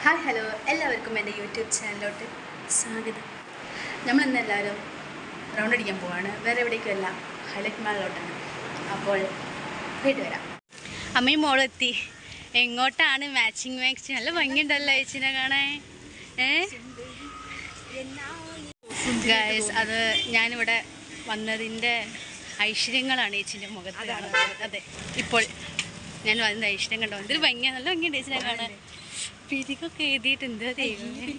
Hi hello എല്ലാവർക്കും എൻ്റെ YouTube ചാനലിലോട്ട് സ്വാഗതം. നമ്മളിന്നെല്ലാവരും റൗണ്ട് അടിക്കാൻ പോവാണ്. വേറെ എവിടേക്കുമല്ല, ഹൈലൈറ്റ് മാളിലോട്ടാണ്. അപ്പോൾ പോയിട്ട് വരാം. അമ്മയും മോളെത്തി. എങ്ങോട്ടാണ്? മാച്ചിങ് നല്ല ഭംഗിയുണ്ടല്ലോ ചേച്ചിനെ കാണാൻ. ഗൈസ്, അത് ഞാനിവിടെ വന്നതിൻ്റെ ഐശ്വര്യങ്ങളാണ് ചേച്ചിൻ്റെ മുഖത്ത് കാണുന്നത്. അതെ, ഇപ്പോൾ ഞാൻ വന്ന ഐശ്വര്യം കണ്ടോ, എന്തൊരു ഭംഗിയാണ്, നല്ല ഭംഗിയുണ്ട് ചേച്ചിനെ കാണാൻ. പിരികൊക്കെ എഴുതിയിട്ട് എന്താ ചെയ്യുന്നത്?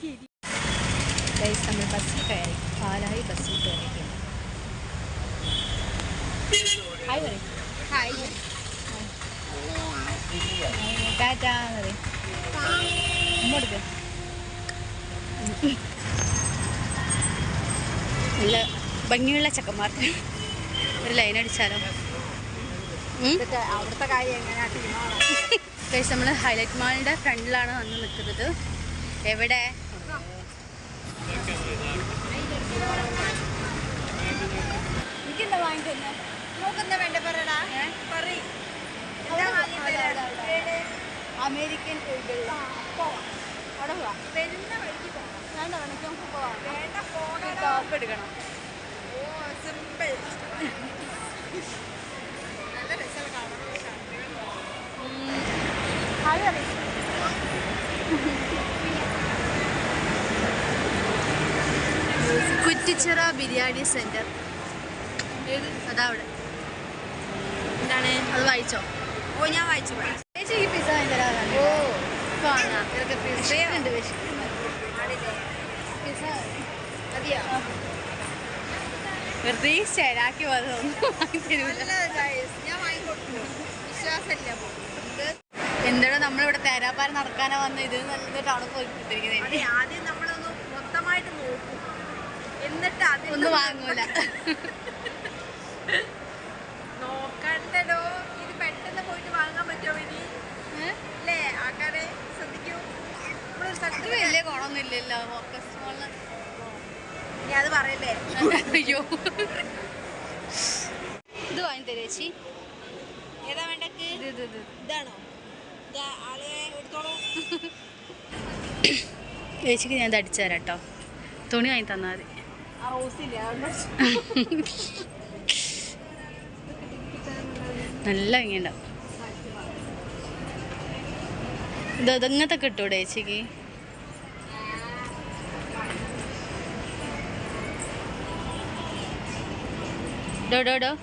ഗൈസ്, നമ്മൾ ബസ്സിൽ കയറി, പാലായി ബസ്സിൽ കയറിയിരിക്കുന്നു. ഹായ് പറയും. ഹായ് ടാറ്റാ പറയും. ഇങ്ങോട്ട് നല്ല ഭംഗിയുള്ള ചെക്കന്മാർ. ഒരു ലൈൻ അടിച്ചാലോ? അവിടുത്തെ കാര്യം എങ്ങനെയാണ്? ഗൈസ്, നമ്മൾ ഹൈലൈറ്റ് മാളിൻ്റെ ഫ്രണ്ടിലാണ് വന്ന് നിൽക്കുന്നത്. എവിടെ? എനിക്കെന്താ വാങ്ങിക്കുന്നത്? നോക്കെന്താ വേണ്ട പറയടാ. അമേരിക്കൻ അവിടെ പോവാം. വരുന്ന വഴിക്ക് പോകാം. വേണ്ട, വേണമെങ്കിൽ നമുക്ക് പോവാം. വേണ്ട, ടോപ്പ് എടുക്കണം. ഓ സിമ്പിൾ. നല്ല രസമുള്ള കാണണം. കുറ്റിച്ചിറ ബിരിയാണി സെന്റർ. അതാ അവിടെ. എന്താണ് അത്? വായിച്ചോ? ഓ, ഞാൻ വായിച്ചു. ചേച്ചിക്ക് പിസ്സ ഭയങ്കര. ഓ കാണാം. ഇതൊക്കെ പിസ്സയുണ്ട്. പിസ്സ മതിയോ? വെറുതെ ശരാക്കി വന്നൊന്നും വാങ്ങി തരൂല. ഞാൻ വാങ്ങിക്കൊടുത്തു. വിശ്വാസമില്ല. എന്താണോ നമ്മളിവിടെ തേരാപ്പാര നടക്കാനാ വന്നത്. ഇത് നല്ല ടൗണിൽ പോയിട്ടിരിക്കുന്നത്. ആദ്യം നമ്മളൊന്ന് മൊത്തമായിട്ട് നോക്കും, എന്നിട്ട് അതൊന്നും വാങ്ങൂല. നോക്കണ്ടോ, ഇത് പെട്ടെന്ന് പോയിട്ട് വാങ്ങാൻ പറ്റുമോ ഇനി? അല്ലേ, ആൾക്കാരെ ശ്രദ്ധിക്കൂ. വലിയ ഗുണമൊന്നും ഇല്ലല്ലോ ഫോക്കസ് മോളില്. ഇനി അത് പറയല്ലേ? അയ്യോ, ഇത് വാങ്ങി തരേ ചേച്ചി? ഏതാ വേണ്ടക്ക്? ഇതാണോ? ചേച്ചിക്ക് ഞാൻ ഇത് അടിച്ചു തരാം കേട്ടോ. തുണി വാങ്ങി തന്നാൽ മതി. നല്ല ഭംഗിയുണ്ടാവും. ഇതങ്ങനത്തെ കിട്ടൂടെ ചേച്ചിക്ക്? ഡോ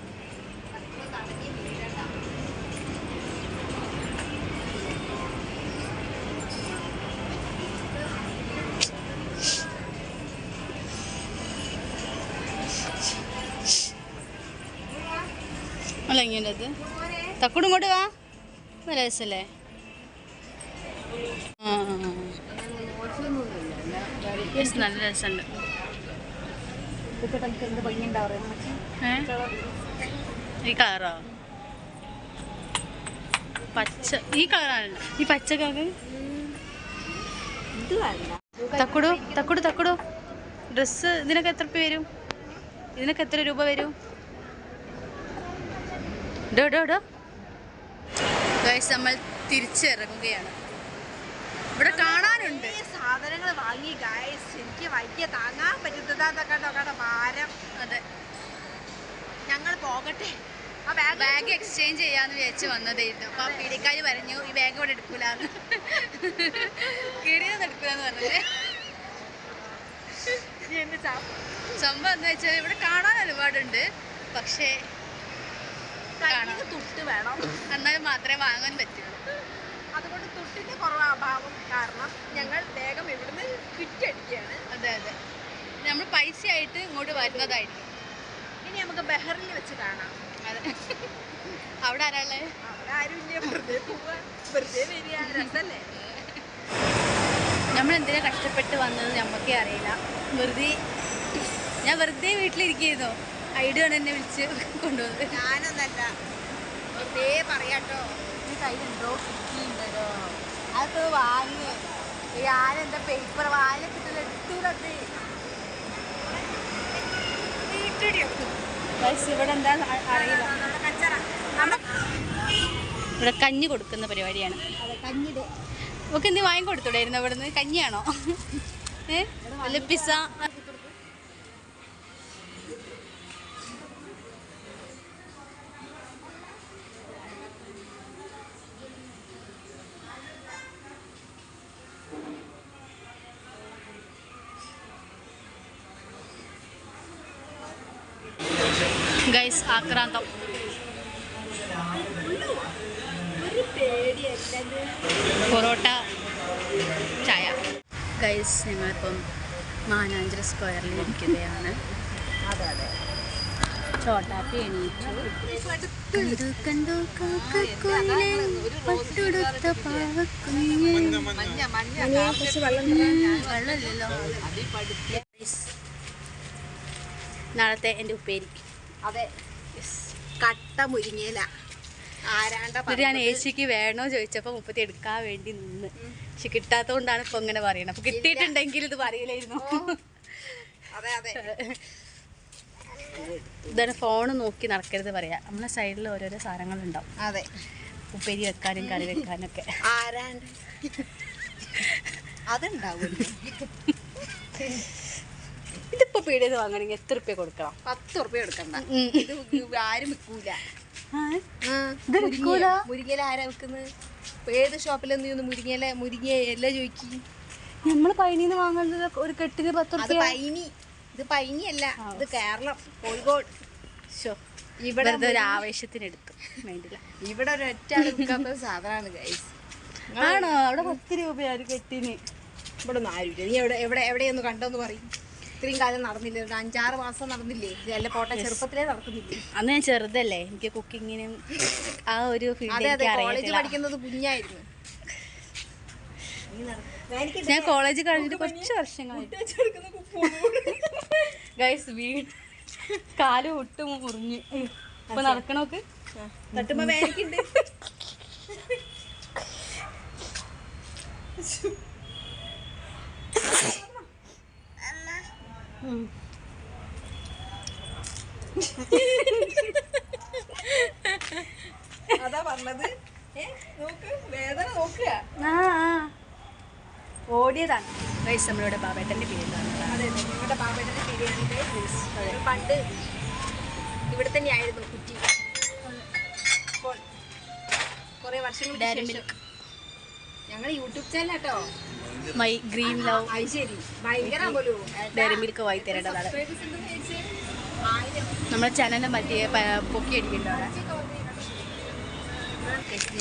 അല്ല, ഇങ്ങനത് തക്കൂടും ഇങ്ങോട്ട് വാ. നല്ല രസല്ലേ? നല്ല രസമുണ്ട്. ഈ കളറോ? പച്ച. ഈ കളറാണല്ലോ. ഈ പച്ചക്കാക്ക് തക്കുടു ഡ്രസ്സ് ഇതിനൊക്കെ എത്ര രൂപ വരും? ഇതിനൊക്കെ എത്ര രൂപ വരും? ഗൈസ്, നമ്മൾ തിരിച്ചിറങ്ങുകയാണ്. ഇവിടെ കാണാനുണ്ട് സാധനങ്ങൾ വാങ്ങി. ഗൈസ്, എനിക്ക് വൈകിയ താങ്ങാൻ പറ്റുന്നതാ കേട്ടോ ഭാരം. അതെ, ഞങ്ങൾ പോകട്ടെ. ആ ബാഗ് എക്സ്ചേഞ്ച് ചെയ്യാന്ന് വിചാരിച്ച് വന്നതായിരുന്നു. അപ്പൊ ആ പീഡിക്കാര് പറഞ്ഞു ഈ ബാഗ് ഇവിടെ എടുക്കൂലെന്ന്. കീടിയൊന്നും എടുക്കൂലെന്ന് പറഞ്ഞത്. സംഭവം എന്താ വെച്ചാൽ ഇവിടെ കാണാൻ ഒരുപാടുണ്ട്, പക്ഷേ തുട്ട് വേണം, എന്നാലും മാത്രമേ വാങ്ങാൻ പറ്റുള്ളൂ. അതുകൊണ്ട് തുട്ടിന്റെ കുറവ് അഭാവം കാരണം ഞങ്ങൾ വേഗം ഇവിടുന്ന് കിറ്റടിക്കുകയാണ്. അതെ, നമ്മൾ പൈസ ആയിട്ട് ഇങ്ങോട്ട് വരുന്നതായിരിക്കും. ഇനി നമുക്ക് ബെഹറിൽ വെച്ച് കാണാം. അതെ, അവിടെ ആരാളെ? അവിടെ ആരുമില്ല. വെറുതെ പോവാ, വെറുതെ വരിക, രസല്ലേ? നമ്മൾ എന്തിനാ കഷ്ടപ്പെട്ട് വന്നത് നമുക്കേ അറിയില്ല. ഞാൻ വെറുതെ വീട്ടിലിരിക്കുന്നു. ഐഡിയാണ് എന്നെ വിളിച്ച് കൊണ്ടുവന്നത്. ഞാനൊന്നല്ല, വെറുതെ പറയാട്ടോ. ഈ കയ്യിലുണ്ടോ? കിട്ടിയുണ്ടോ? അതൊക്കെ വാങ്ങി. ഞാനെന്താ പേപ്പർ വാങ്ങി കിട്ടുന്ന എടുത്തൂടത്. ഇവിടെ എന്താ അറിയില്ല. ഇവിടെ കഞ്ഞി കൊടുക്കുന്ന പരിപാടിയാണ്. ഓക്കെ എന്ത് വാങ്ങിക്കൊടുത്തൂടായിരുന്നു അവിടുന്ന്? കഞ്ഞിയാണോ? അല്ല പിസ്സ. ഗൈസ് ആക്രാന്തം. പൊറോട്ട ചായ. ഗൈസ് ഞങ്ങളിപ്പം മാനാഞ്ചിറ സ്ക്വയറിൽ ഇരിക്കുകയാണ്. ചോട്ടാപ്പി എണീറ്റു. കണ്ടു കണ്ടു കാക്കക്കുയിലെ പട്ടുടുത്ത പാവക്കുഞ്ഞ്. വെള്ളമില്ലല്ലോ. നാളത്തെ എൻ്റെ ഉപ്പേരി. അതെ, കട്ട മുരിങ്ങയില. ഞാൻ ഏച്ചിക്ക് വേണോ ചോദിച്ചപ്പോൾ മുപ്പത്തി എടുക്കാൻ വേണ്ടി നിന്ന്. പക്ഷെ കിട്ടാത്തതുകൊണ്ടാണ് ഇപ്പൊ ഇങ്ങനെ പറയണത്. അപ്പൊ കിട്ടിയിട്ടുണ്ടെങ്കിൽ ഇത് പറയില്ലായിരുന്നു. ഇതാണ് ഫോണ് നോക്കി നടക്കരുത് പറയാ. നമ്മളെ സൈഡിൽ ഓരോരോ സാധനങ്ങളുണ്ടാവും. അതെ, ഉപ്പേരി വെക്കാനും കറി വെക്കാനൊക്കെ. ആരാണ്ട് അതുണ്ടാവും. ഇതിപ്പോ പീടികയിൽ വാങ്ങണമെങ്കിൽ എത്ര റുപ്യ കൊടുക്കണം? 10 റുപ്യ കൊടുക്കണ്ട. ഇത് ആരും വിൽക്കൂല. മുരിങ്ങയില ആരാ വെക്കുന്നത്? ഏത് ഷോപ്പിലൊന്നും മുരിങ്ങയില ചോദിക്കും. നമ്മള് പൈനിന്ന് വാങ്ങുന്നത് ഒരു കെട്ടിന് 10 റുപ്യ. ഇത് പൈനിയല്ല, ഇത് കേരളം, കോഴിക്കോട്. ഇവിടെ ഒരു ആവേശത്തിനെടുത്തു വേണ്ടില്ല. ഇവിടെ ഒരൊറ്റ ആൾ വിൽക്കാത്ത സാധനമാണ് ഗൈസ്. ആണോ? അവിടെ 10 രൂപ ഒരു കെട്ടിന്. ഇവിടെ ഒന്നും ആരും ഇല്ല. നീ എവിടെയൊന്ന് കണ്ടോന്ന് പറയും. ഇത്രയും കാലം നടന്നില്ലേ? ഒരു 5-6 മാസം നടന്നില്ലേ? ഇതല്ല പോട്ടെ, ചെറുപ്പത്തിലേ നടക്കുന്നില്ലേ? അന്ന് ഞാൻ ചെറുതല്ലേ, എനിക്ക് കുക്കിങ്ങിനും ആ ഒരു കോളേജ് പഠിക്കുന്നത് കുഞ്ഞായിരുന്നു. ഞാൻ കോളേജ് കഴിഞ്ഞിട്ട് കുറച്ച് വർഷങ്ങളായി. ഗൈസ് വീട് കാല് ഒട്ടും മുറിഞ്ഞ് ഇപ്പൊ നടക്കണോക്ക് തട്ടുമ്പോ വേദനക്കുണ്ട്. അതാ പറഞ്ഞത്. നോക്ക്, വേദന നോക്കുക. ഓടിയതാണ് ഗൈസ് നമ്മളിവിടെ ബാബേട്ടൻ്റെ പീരിയഡാണ്. അതെ, നിങ്ങളുടെ ബാബേട്ടൻ്റെ പീരിയഡിൻ്റെ പണ്ട് ഇവിടെ തന്നെയായിരുന്നു കുറ്റി. ഇപ്പോൾ കുറേ വർഷങ്ങൾക്ക് ശേഷം ഞങ്ങൾ യൂട്യൂബ് ചാനലാട്ടോ മൈ ഗ്രീൻ ലവ്. അത് ശരി, ഭയങ്കര പോലും ഡയറി മിൽക്ക് വായി തരേണ്ടതാണ്. നമ്മുടെ ചാനലിനെ മറ്റേ പൊക്കി അടിക്കേണ്ടതാണ്.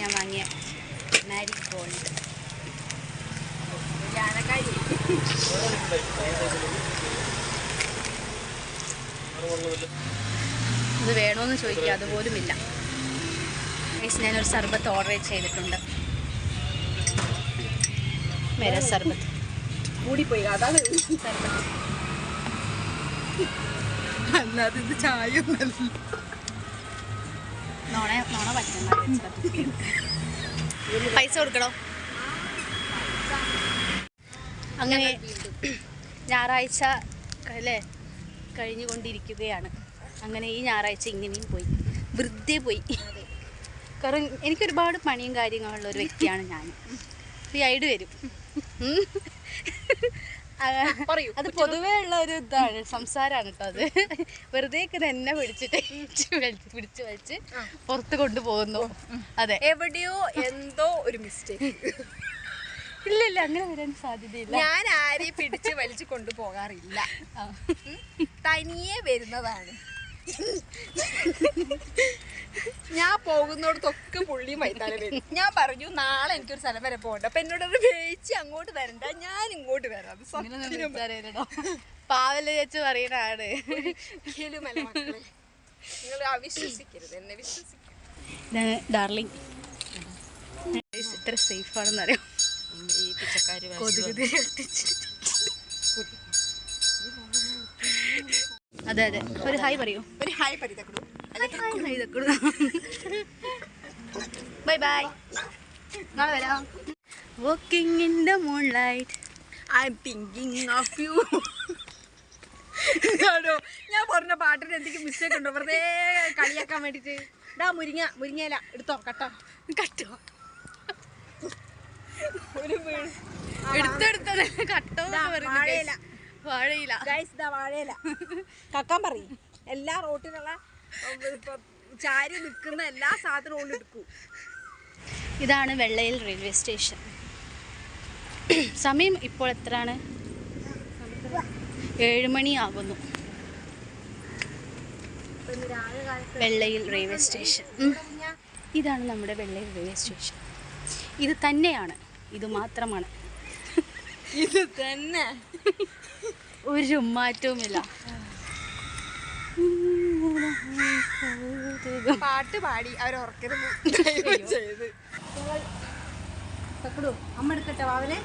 ഞാൻ വാങ്ങിയ മാരി ഗോൾഡ് ഇത് വേണോന്ന് ചോദിക്കുക, അതുപോലുമില്ല. ഞാനൊരു സർബത്ത് ഓർഡർ ചെയ്തിട്ടുണ്ട്. മേര സർബത്ത് കൂടിപ്പോയി, അതാണ് സർബത്ത്. അല്ലാതെ ഇത് ചായ നോണ പറ്റുന്ന പൈസ കൊടുക്കണോ? അങ്ങനെ ഞായറാഴ്ച അല്ലേ കഴിഞ്ഞുകൊണ്ടിരിക്കുകയാണ്. അങ്ങനെ ഈ ഞായറാഴ്ച ഇങ്ങനെയും പോയി, വെറുതെ പോയി. കാരണം എനിക്കൊരുപാട് പണിയും കാര്യങ്ങളുള്ള ഒരു വ്യക്തിയാണ് ഞാൻ. ഫ്രീ ആയിട്ട് വരും. അത് പൊതുവേ ഉള്ള ഒരു ഇതാണ്, സംസാരമാണ് കേട്ടോ. അത് വെറുതെ എന്നെ പിടിച്ച് വലിച്ച് പുറത്ത് കൊണ്ടുപോകുന്നു. അതെ, എവിടെയോ എന്തോ ഒരു മിസ്റ്റേക്ക്. ഇല്ല, അങ്ങനെ വരാൻ സാധ്യതയില്ല. ഞാൻ ആരെയും പിടിച്ച് വലിച്ചു കൊണ്ടുപോകാറില്ല, തനിയെ വരുന്നതാണ്. ഞാൻ പോകുന്നിടത്തൊക്കെ പുള്ളിയും വൈത്താലെ വരും. ഞാൻ പറഞ്ഞു നാളെ എനിക്കൊരു സ്ഥലം വരെ പോകണ്ട, അപ്പൊ എന്നോടൊരു വേച്ച് അങ്ങോട്ട് വരണ്ട, ഞാൻ ഇങ്ങോട്ട് വരാം. പാവല് ചേച്ചി പറയണാണ്. മക്കളെ, നിങ്ങൾ അവിശ്വസിക്കരുത്, എന്നെ വിശ്വസിക്കരുത്. ഡാർലിംഗ് ഇത്ര സേഫ് ആണെന്ന് അറിയാം. ഈ പിച്ചക്കാര് അതെ അതെ, ഒരു ഹായ് പറയൂ. ഒരു ഹായ് പരിതക്കടു. ബൈ ബൈ, നാളെ വരാം. Walking in the moonlight, I'm thinking of you. ഞാൻ പറഞ്ഞ പാട്ടിന് എന്തെങ്കിലും മിസ്റ്റേക്ക് ഉണ്ടോ? വെറുതെ കളിയാക്കാൻ വേണ്ടിട്ട്. മുരിങ്ങയില എടുത്തോ, കട്ടോ. ഒരു വീട് എടുത്തെടുത്തത് കട്ടോ വാഴയില വാഴയില ഗൈസ് ഇതാ വാഴയില കക്കാൻ പറയും എല്ലാ റോട്ടിലുള്ള ചാരി നിൽക്കുന്ന എല്ലാ സാധനവും എടുക്കും. ഇതാണ് വെള്ളയിൽ റെയിൽവേ സ്റ്റേഷൻ. സമയം ഇപ്പോൾ എത്രയാണ്? 7 മണിയാകുന്നു. വെള്ളയിൽ റെയിൽവേ സ്റ്റേഷൻ. ഇതാണ് നമ്മുടെ വെള്ളയിൽ റെയിൽവേ സ്റ്റേഷൻ. ഇത് തന്നെയാണ്, ഇത് മാത്രമാണ്, ഇത് തന്നെ, ഒരു മാറ്റവുമില്ല. പാട്ട് പാടി അവർ ഉറക്കരുത് ചെയ്ത്. അമ്മ എടുക്കട്ടെ വാവനെ.